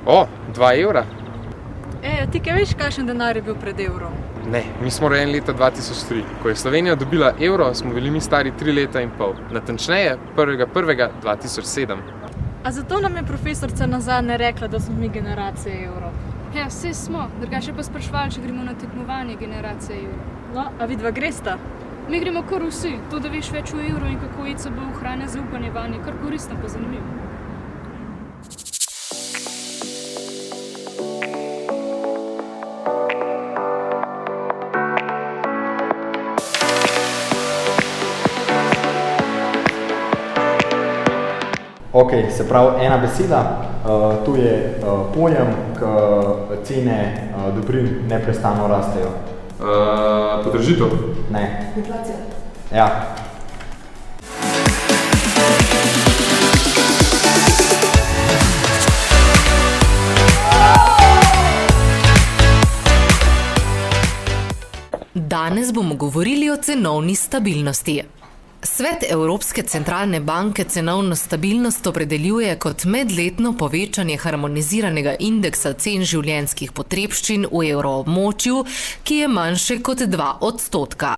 O, 2 evra? Ti kaj veš, kakšen denar je bil pred evrom? Ne, mi smo rojeni leta 2003. Ko je Slovenija dobila evro, smo bili mi stari 3 leta in pol. Natančneje 1.1.2007. A zato nam je profesorica nazadnje rekla, da smo mi generacija evro. Ja, vse smo. Drugače pa sprašvali, če gremo na tekmovanje generacije evro. No, a vidva gresta? Mi gremo kar vsi. To, da veš več o evru in kako ECB ohranja zaupanje vanje, kar koristno pa zanimivo. Ok, se pravi ena beseda, tu je pojem, k cene dobrin neprestano rastejo. Podražitev? Ne. Inflacija. Ja. Danes bomo govorili o cenovni stabilnosti. Svet Evropske centralne banke cenovno stabilnost opredeljuje kot medletno povečanje harmoniziranega indeksa cen življenjskih potrebščin v evroobmočju, ki je manjše kot 2%.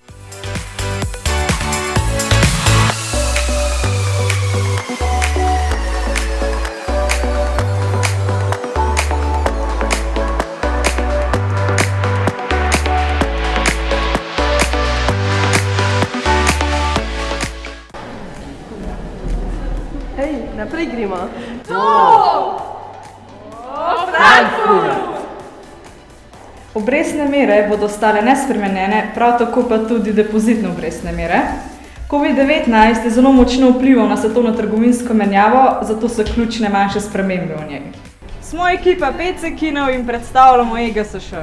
Naprej gremo. Obrestne mere bodo ostale nespremenjene, prav tako pa tudi depozitne obrestne mere. COVID-19 je zelo močno vplival na svetovno trgovinsko menjavo, zato so ključne manjše spremembe v njej. Smo ekipa 5 Sekinov in predstavljamo EGSŠ.